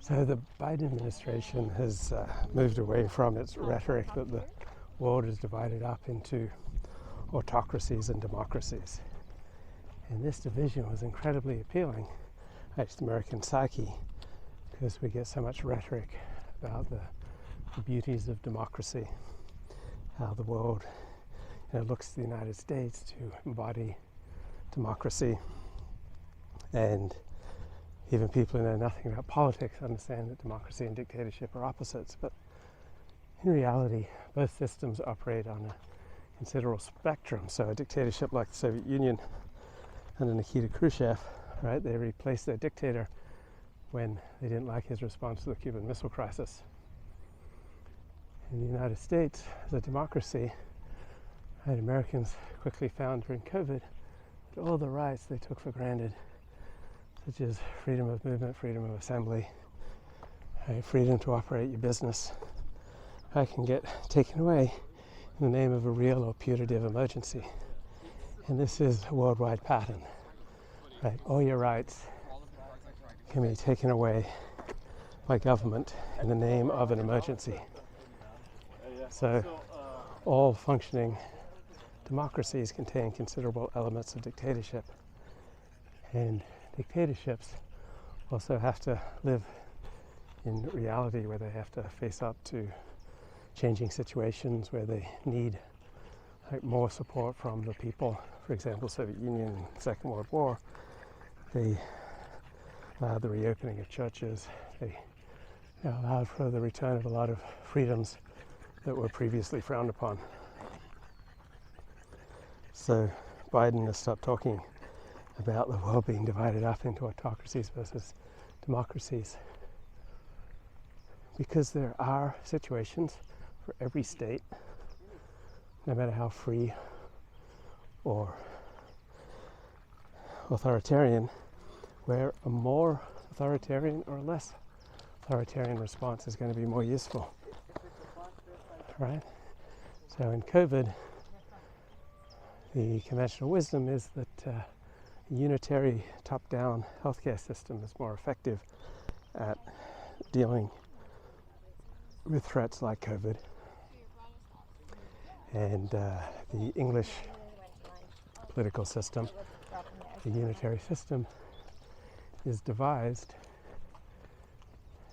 So the Biden administration has moved away from its rhetoric that the world is divided up into autocracies and democracies. And this division was incredibly appealing to the American psyche, because we get so much rhetoric about the beauties of democracy, how the world looks to the United States to embody democracy. And even people who know nothing about politics understand that democracy and dictatorship are opposites. But in reality, both systems operate on a considerable spectrum. So a dictatorship like the Soviet Union under Nikita Khrushchev, right, they replaced their dictator when they didn't like his response to the Cuban Missile Crisis. In the United States, as a democracy, right, Americans quickly found during COVID that all the rights they took for granted, such as freedom of movement, freedom of assembly, right, freedom to operate your business, can get taken away in the name of a real or putative emergency. And this is a worldwide pattern. Right? All your rights can be taken away by government in the name of an emergency. So all functioning democracies contain considerable elements of dictatorship. And dictatorships also have to live in reality, where they have to face up to changing situations, where they need more support from the people. For example, Soviet Union in the Second World War, they allowed the reopening of churches. They allowed for the return of a lot of freedoms that were previously frowned upon. So Biden has stopped talking about the world being divided up into autocracies versus democracies, because there are situations for every state, no matter how free or authoritarian, where a more authoritarian or less authoritarian response is going to be more useful. Right? So in COVID, the conventional wisdom is that a unitary top-down healthcare system is more effective at dealing with threats like COVID. And the English political system, the unitary system, is devised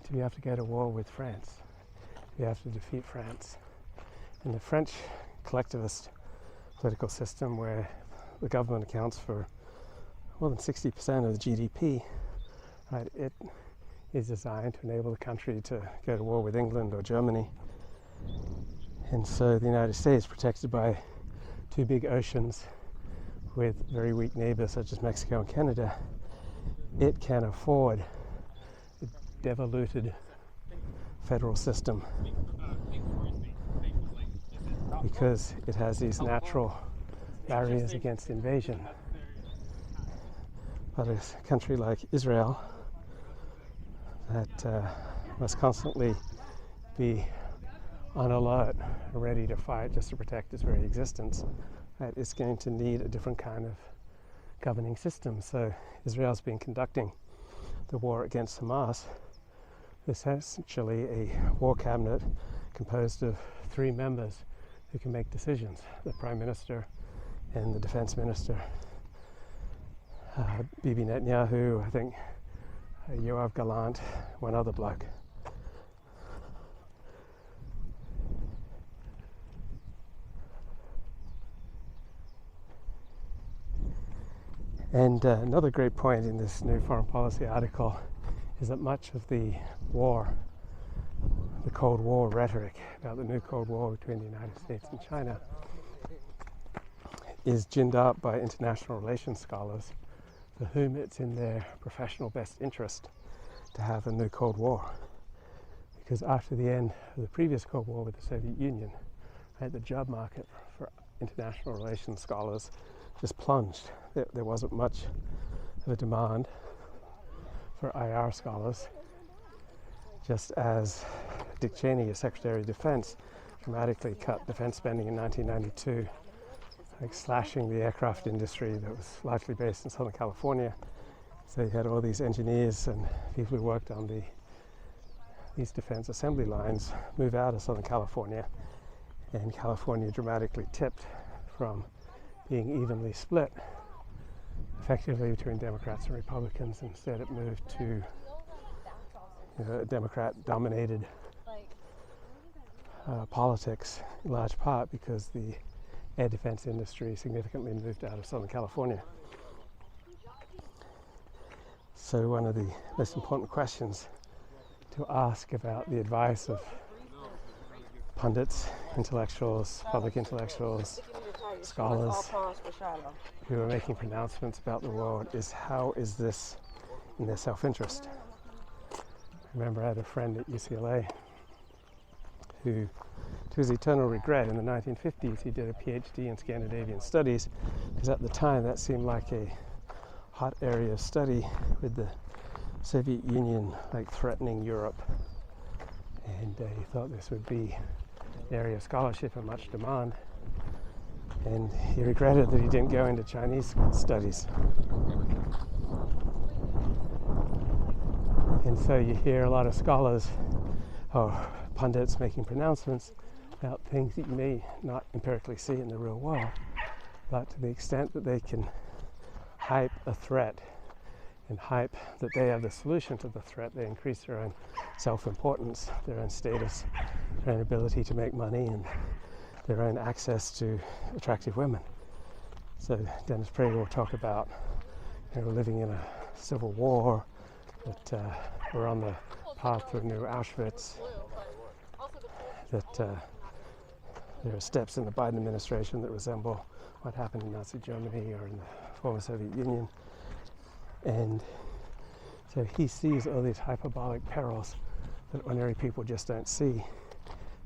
to be able to go to war with France. We have to defeat France. And the French collectivist political system, where the government accounts for more than 60% of the GDP, right, it is designed to enable the country to go to war with England or Germany. And so the United States, protected by two big oceans with very weak neighbors such as Mexico and Canada, it can afford a devoluted federal system because it has these natural barriers against invasion. But a country like Israel that must constantly be on alert, ready to fight just to protect its very existence, that is going to need a different kind of governing system. So Israel's been conducting the war against Hamas. It's essentially a war cabinet composed of three members who can make decisions: the Prime Minister and the Defense Minister. Bibi Netanyahu, I think, Yoav Gallant, one other bloke. And another great point in this new foreign policy article is that much of the war, the Cold War rhetoric about the new Cold War between the United States and China, is ginned up by international relations scholars for whom it's in their professional best interest to have a new Cold War. Because after the end of the previous Cold War with the Soviet Union, right, the job market for international relations scholars just plunged. There wasn't much of a demand for IR scholars, just as Dick Cheney, as Secretary of Defense, dramatically cut defense spending in 1992, like slashing the aircraft industry that was largely based in Southern California. So you had all these engineers and people who worked on the these defense assembly lines move out of Southern California, and California dramatically tipped from being evenly split effectively between Democrats and Republicans. Instead, it moved to a Democrat-dominated politics, in large part because the air defense industry significantly moved out of Southern California. So one of the most important questions to ask about the advice of pundits, intellectuals, public intellectuals, scholars who are making pronouncements about the world is, how is this in their self-interest? I remember I had a friend at UCLA who, to his eternal regret, in the 1950s he did a PhD in Scandinavian studies, because at the time that seemed like a hot area of study, with the Soviet Union threatening Europe, and he thought this would be an area of scholarship and much demand, and he regretted that he didn't go into Chinese studies. And so you hear a lot of scholars or pundits making pronouncements about things that you may not empirically see in the real world, but to the extent that they can hype a threat and hype that they have the solution to the threat, they increase their own self-importance, their own status, their own ability to make money, and their own access to attractive women. So Dennis Prager will talk about, we're living in a civil war, that we're on the path to a new Auschwitz, that there are steps in the Biden administration that resemble what happened in Nazi Germany or in the former Soviet Union. And so he sees all these hyperbolic perils that ordinary people just don't see,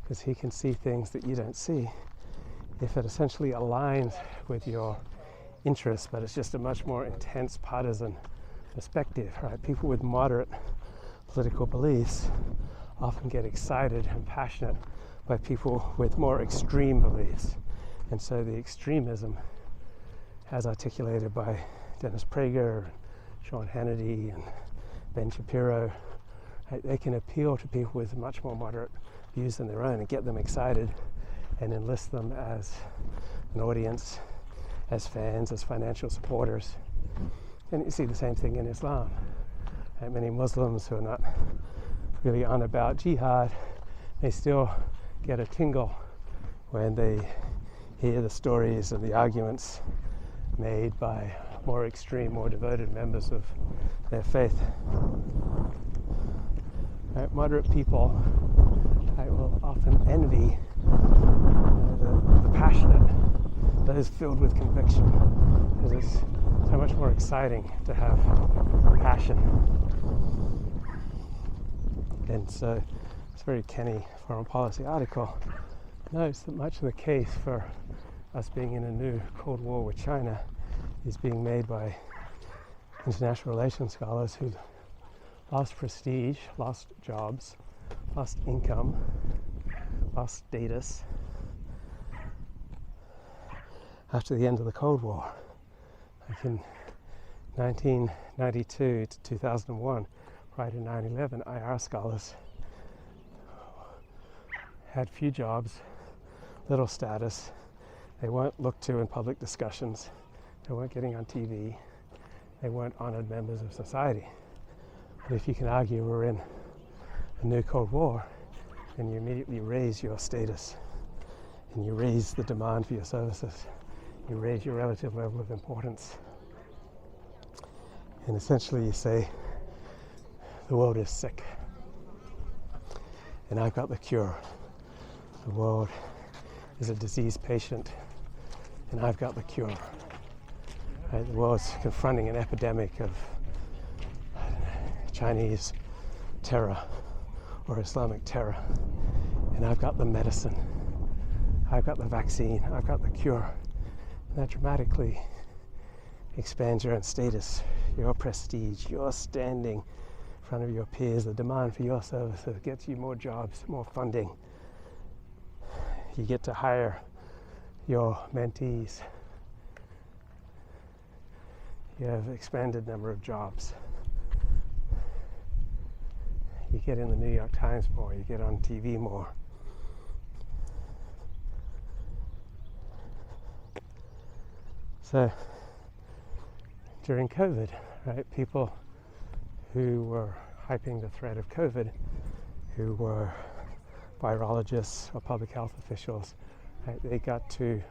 because he can see things that you don't see if it essentially aligns with your interests, but it's just a much more intense partisan perspective, right? People with moderate political beliefs often get excited and passionate by people with more extreme beliefs. And so the extremism, as articulated by Dennis Prager, Sean Hannity, and Ben Shapiro, right, they can appeal to people with much more moderate views than their own and get them excited and enlist them as an audience, as fans, as financial supporters. And you see the same thing in Islam. Right? Many Muslims who are not really on about jihad, they still get a tingle when they hear the stories and the arguments made by more extreme, more devoted members of their faith. Right? Moderate people will often envy the passionate, those filled with conviction, because it's so much more exciting to have passion. And so this very canny foreign policy article notes that much of the case for us being in a new Cold War with China is being made by international relations scholars who lost prestige, lost jobs, lost income, lost status after the end of the Cold War. Like in 1992 to 2001, prior to 9/11, IR scholars had few jobs, little status. They weren't looked to in public discussions. They weren't getting on TV. They weren't honored members of society. But if you can argue we're in a new Cold War, then you immediately raise your status and you raise the demand for your services. You raise your relative level of importance. And essentially you say, the world is sick and I've got the cure. The world is a disease patient and I've got the cure. Right? The world's confronting an epidemic of Chinese terror or Islamic terror, and I've got the medicine, I've got the vaccine, I've got the cure. And that dramatically expands your own status, your prestige, your standing in front of your peers. The demand for your services gets you more jobs, more funding. You get to hire your mentees. You have an expanded number of jobs. You get in the New York Times more, you get on TV more. So during COVID, right, people who were hyping the threat of COVID, who were virologists or public health officials, right, they got to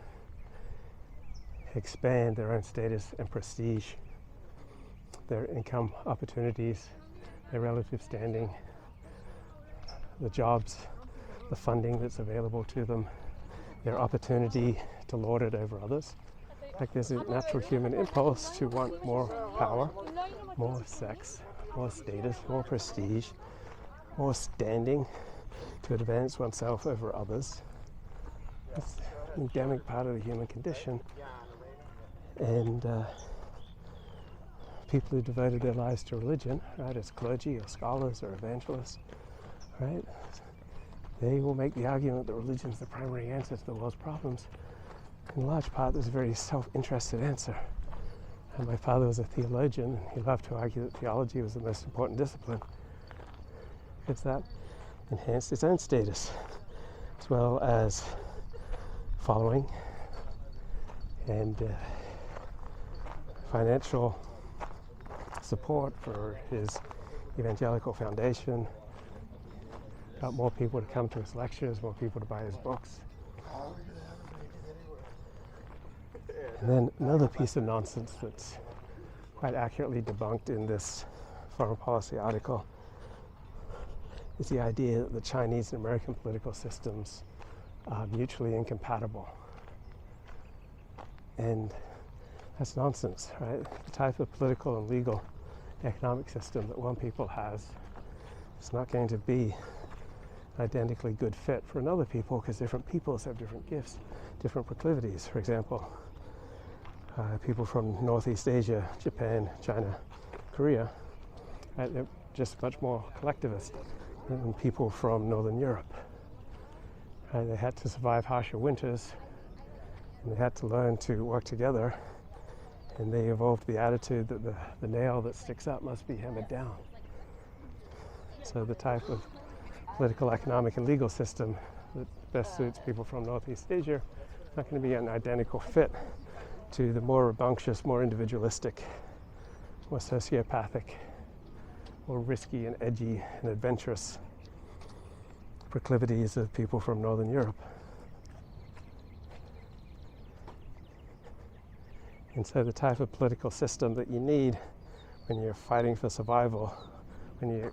expand their own status and prestige, their income opportunities, their relative standing, the jobs, the funding that's available to them, their opportunity to lord it over others. Like there's a natural human impulse to want more power, more sex, more status, more prestige, more standing, to advance oneself over others. It's an endemic part of the human condition. And people who devoted their lives to religion, right, as clergy or scholars or evangelists, right, they will make the argument that religion is the primary answer to the world's problems. In large part, there's a very self-interested answer. And my father was a theologian, and he loved to argue that theology was the most important discipline, because that enhanced its own status, as well as following and financial support for his evangelical foundation, got more people to come to his lectures, more people to buy his books. And then another piece of nonsense that's quite accurately debunked in this foreign policy article is the idea that the Chinese and American political systems are mutually incompatible. And that's nonsense, right? The type of political and legal economic system that one people has is not going to be an identically good fit for another people, because different peoples have different gifts, different proclivities. For example, people from Northeast Asia, Japan, China, Korea, right, they're just much more collectivist than people from Northern Europe. Right, they had to survive harsher winters, and they had to learn to work together, and they evolved the attitude that the nail that sticks up must be hammered down. So the type of political, economic, and legal system that best suits people from Northeast Asia is not going to be an identical fit to the more rambunctious, more individualistic, more sociopathic, more risky and edgy and adventurous proclivities of people from Northern Europe. And so the type of political system that you need when you're fighting for survival, when you're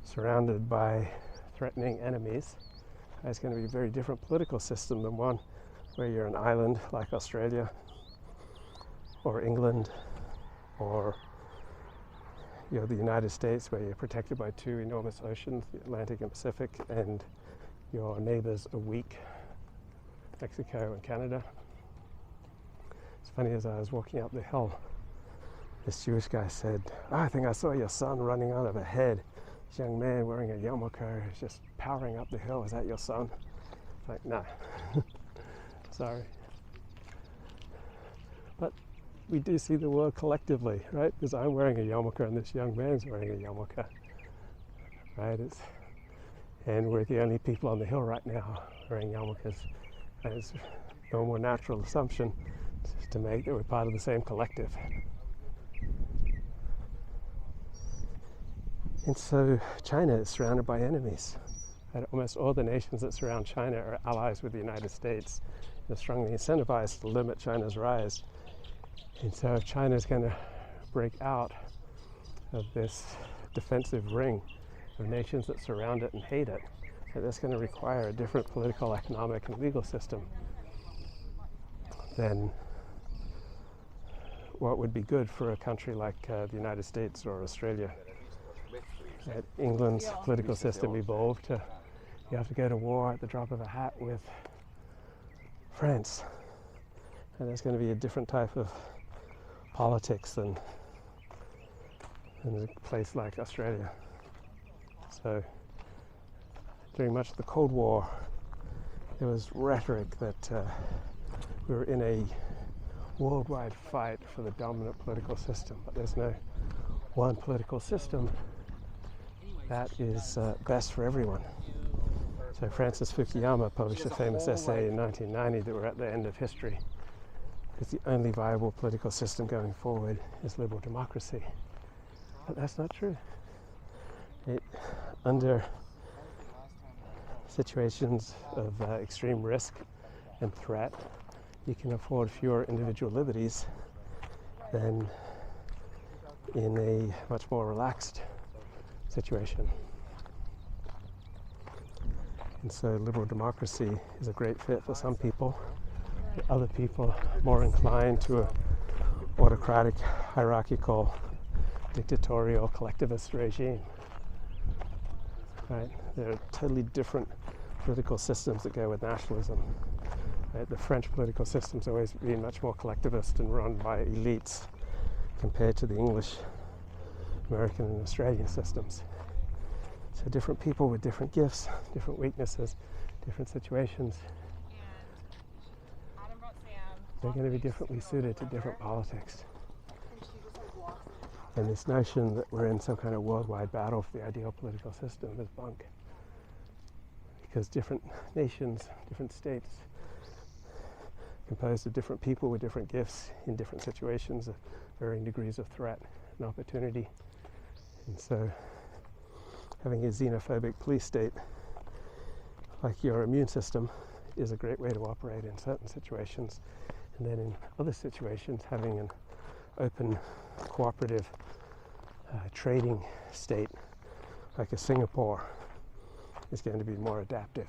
surrounded by threatening enemies, is going to be a very different political system than one where you're an island like Australia or England, or the United States, where you're protected by two enormous oceans, the Atlantic and Pacific, and your neighbors are weak, Mexico and Canada. It's funny, as I was walking up the hill, this Jewish guy said, I think I saw your son running out of a head. This young man wearing a yarmulke is just powering up the hill. Is that your son? It's like, no. Sorry. But we do see the world collectively, right? Because I'm wearing a yarmulke and this young man's wearing a yarmulke, right? And we're the only people on the hill right now wearing yarmulkes. And it's no more natural assumption to make that we're part of the same collective. And so China is surrounded by enemies. And almost all the nations that surround China are allies with the United States. They're strongly incentivized to limit China's rise. And so if China is going to break out of this defensive ring of nations that surround it and hate it, that's going to require a different political, economic, and legal system than what would be good for a country like the United States or Australia. England's political system evolved to, you have to go to war at the drop of a hat with France. And there's going to be a different type of politics than in a place like Australia. So during much of the Cold War, there was rhetoric that we were in a worldwide fight for the dominant political system, but there's no one political system that is best for everyone. So Francis Fukuyama published a famous essay in 1990 that we're at the end of history because the only viable political system going forward is liberal democracy. But that's not true. Under situations of extreme risk and threat, you can afford fewer individual liberties than in a much more relaxed situation. And so liberal democracy is a great fit for some people. Other people more inclined to an autocratic, hierarchical, dictatorial, collectivist regime. Right? There are totally different political systems that go with nationalism. Right? The French political system's always been much more collectivist and run by elites compared to the English, American, and Australian systems. So different people with different gifts, different weaknesses, different situations, they're going to be differently suited to different politics. And this notion that we're in some kind of worldwide battle for the ideal political system is bunk. Because different nations, different states, composed of different people with different gifts in different situations of varying degrees of threat and opportunity. And so having a xenophobic police state like your immune system is a great way to operate in certain situations. And then in other situations, having an open, cooperative trading state like a Singapore is going to be more adaptive.